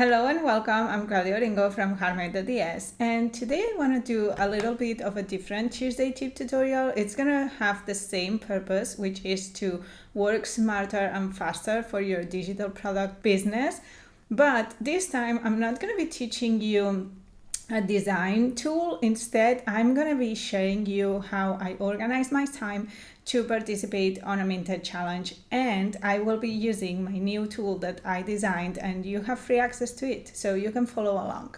Hello and welcome. I'm Claudia Orengo from heartmade.es, and today I want to do a little bit of a different Tuesday tip tutorial. It's gonna have the same purpose, which is to work smarter and faster for your digital product business. But this time I'm not gonna be teaching you a design tool. Instead, I'm going to be sharing you how I organize my time to participate on a Minted challenge, and I will be using my new tool that I designed, and you have free access to it, so you can follow along.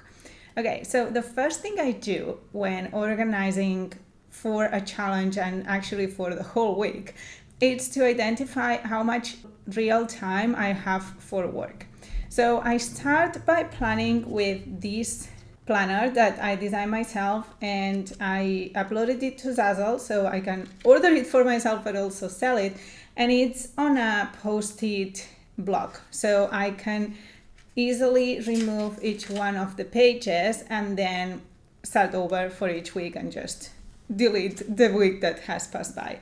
Okay, so the first thing I do when organizing for a challenge, and actually for the whole week, is to identify how much real time I have for work. So I start by planning with this planner that I designed myself, and I uploaded it to Zazzle so I can order it for myself but also sell it, and it's on a post-it block, so I can easily remove each one of the pages and then start over for each week and just delete the week that has passed by.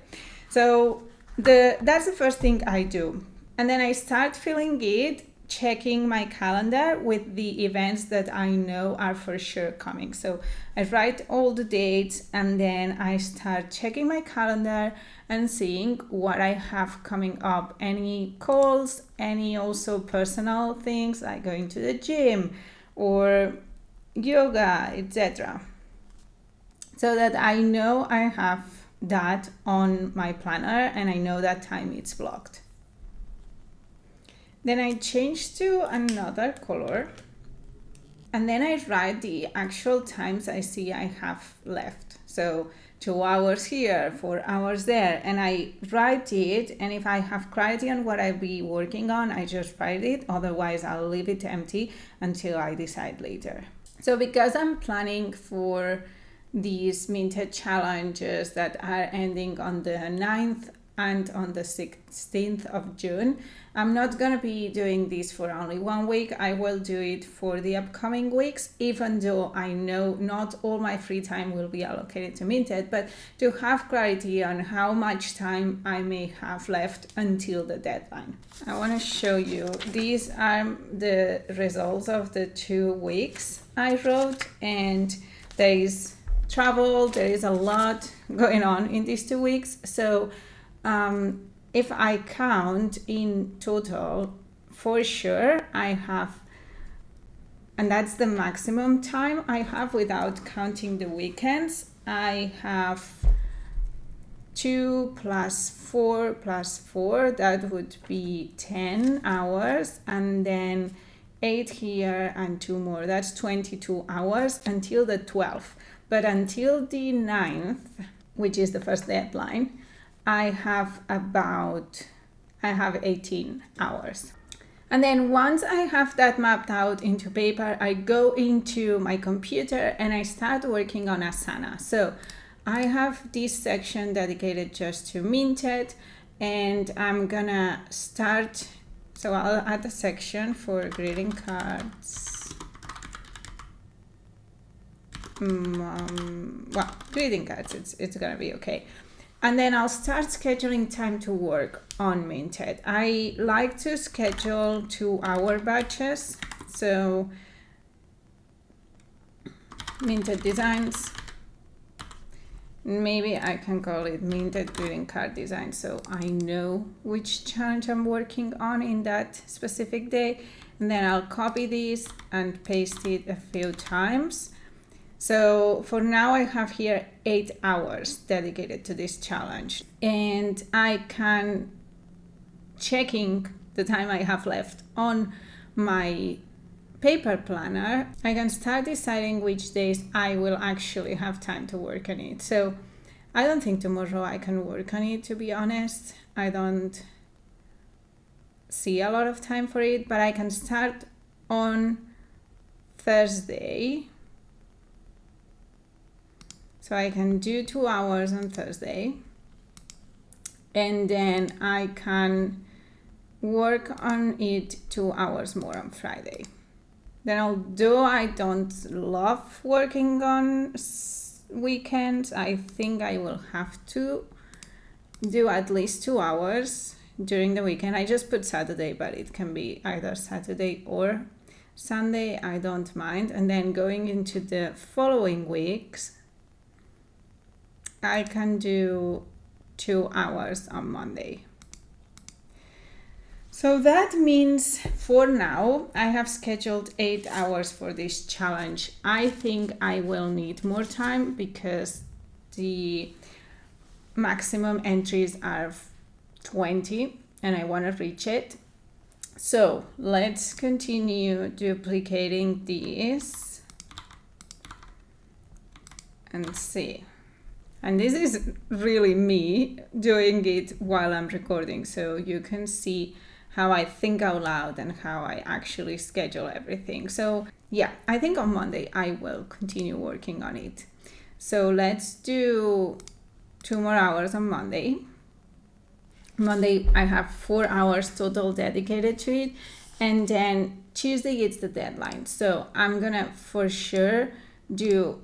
So that's the first thing I do, and then I start filling it, checking my calendar with the events that I know are for sure coming. So I write all the dates, and then I start checking my calendar and seeing what I have coming up, any calls, any also personal things like going to the gym or yoga, etc. So that I know I have that on my planner and I know that time it's blocked. Then I change to another color, and then I write the actual times I see I have left. So 2 hours here, 4 hours there, and I write it, and if I have clarity on what I'll be working on, I just write it. Otherwise, I'll leave it empty until I decide later. So because I'm planning for these Minted challenges that are ending on the 9th and on the 16th of June, I'm not going to be doing this for only 1 week. I will do it for the upcoming weeks, even though I know not all my free time will be allocated to Minted, but to have clarity on how much time I may have left until the deadline. I want to show you, these are the results of the 2 weeks I wrote, and there is travel, there is a lot going on in these 2 weeks. So if I count in total, for sure I have, and that's the maximum time I have without counting the weekends, I have 2 plus 4 plus 4, that would be 10 hours, and then 8 here and 2 more, that's 22 hours until the 12th. But until the 9th, which is the first deadline, I have 18 hours. And then once I have that mapped out into paper, I go into my computer and I start working on Asana. So I have this section dedicated just to Minted, and I'm gonna start, so I'll add a section for greeting cards. Well, greeting cards, it's gonna be okay. And then I'll start scheduling time to work on Minted. I like to schedule 2-hour batches. So Minted designs, maybe I can call it Minted greeting card design, so I know which challenge I'm working on in that specific day. And then I'll copy this and paste it a few times. So for now I have here 8 hours dedicated to this challenge, and I can, checking the time I have left on my paper planner, I can start deciding which days I will actually have time to work on it. So I don't think tomorrow I can work on it, to be honest. I don't see a lot of time for it, but I can start on Thursday. So I can do 2 hours on Thursday, and then I can work on it 2 hours more on Friday. Then although I don't love working on weekends, I think I will have to do at least 2 hours during the weekend. I just put Saturday, but it can be either Saturday or Sunday, I don't mind. And then going into the following weeks, I can do 2 hours on Monday. So that means for now, I have scheduled 8 hours for this challenge. I think I will need more time because the maximum entries are 20 and I want to reach it. So let's continue duplicating these and see. And this is really me doing it while I'm recording, so you can see how I think out loud and how I actually schedule everything. So yeah, I think on Monday I will continue working on it. So let's do 2 more hours on Monday. Monday I have 4 hours total dedicated to it, and then Tuesday is the deadline. So I'm gonna for sure do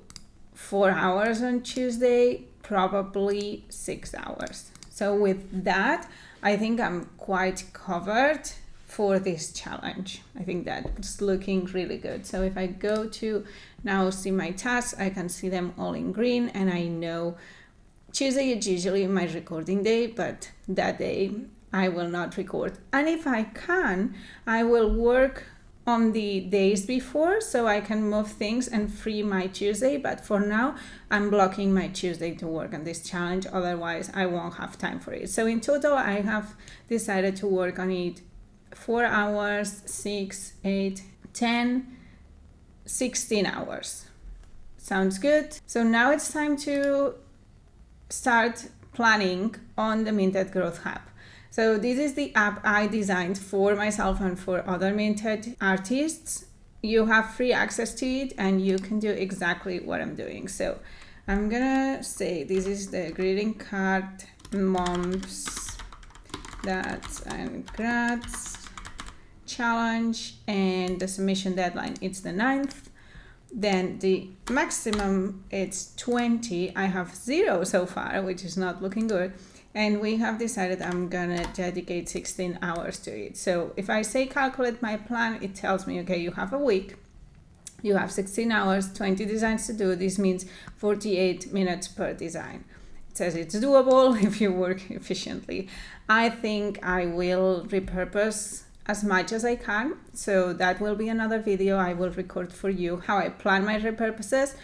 4 hours on Tuesday, probably 6 hours. So with that, I think I'm quite covered for this challenge. I think that's looking really good. So if I go to now see my tasks, I can see them all in green, and I know Tuesday is usually my recording day, but that day I will not record. And if I can, I will work on the days before so I can move things and free my Tuesday. But for now, I'm blocking my Tuesday to work on this challenge. Otherwise, I won't have time for it. So in total, I have decided to work on it 4 hours, 6, 8, 10, 16 hours. Sounds good. So now it's time to start planning on the Minted Growth Hub. So this is the app I designed for myself and for other Minted artists. You have free access to it and you can do exactly what I'm doing. So I'm gonna say this is the greeting card, moms, dads and grads challenge, and the submission deadline, it's the 9th. Then the maximum it's 20. I have 0 so far, which is not looking good. And we have decided I'm gonna dedicate 16 hours to it. So if I say calculate my plan, it tells me, okay, you have a week, you have 16 hours, 20 designs to do. This means 48 minutes per design. It says it's doable if you work efficiently. I think I will repurpose as much as I can. So that will be another video I will record for you, how I plan my repurposes.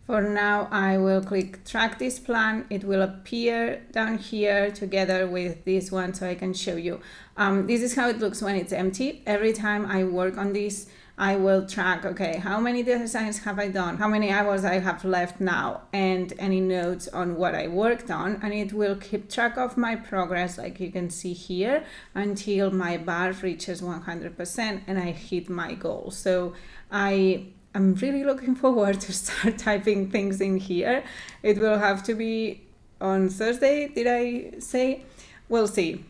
For now, I will click track this plan. It will appear down here together with this one so I can show you. This is how it looks when it's empty. Every time I work on this, I will track, okay, how many designs have I done? How many hours I have left now? And any notes on what I worked on. And it will keep track of my progress, like you can see here, until my bar reaches 100% and I hit my goal. So I'm really looking forward to start typing things in here. It will have to be on Thursday, did I say? We'll see.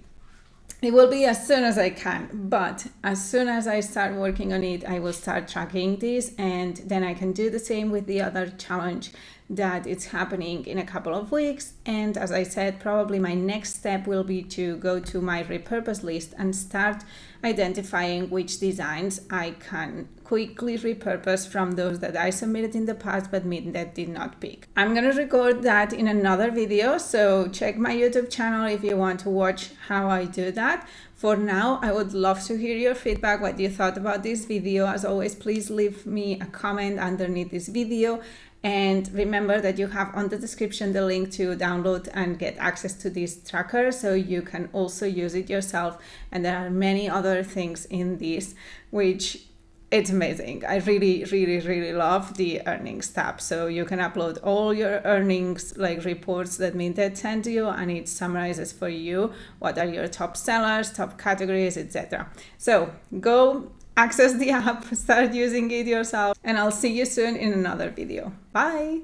It will be as soon as I can, but as soon as I start working on it, I will start tracking this, and then I can do the same with the other challenge that it's happening in a couple of weeks. And as I said, probably my next step will be to go to my repurpose list and start identifying which designs I can quickly repurpose from those that I submitted in the past but Minted did not pick. I'm gonna record that in another video, so check my YouTube channel if you want to watch how I do that. For now, I would love to hear your feedback, what you thought about this video. As always, please leave me a comment underneath this video. And remember that you have on the description the link to download and get access to this tracker so you can also use it yourself. And there are many other things in this which it's amazing. I really love the earnings tab. So you can upload all your earnings like reports that Minted send you, and it summarizes for you what are your top sellers, top categories, etc. So go access the app, start using it yourself, and I'll see you soon in another video. Bye!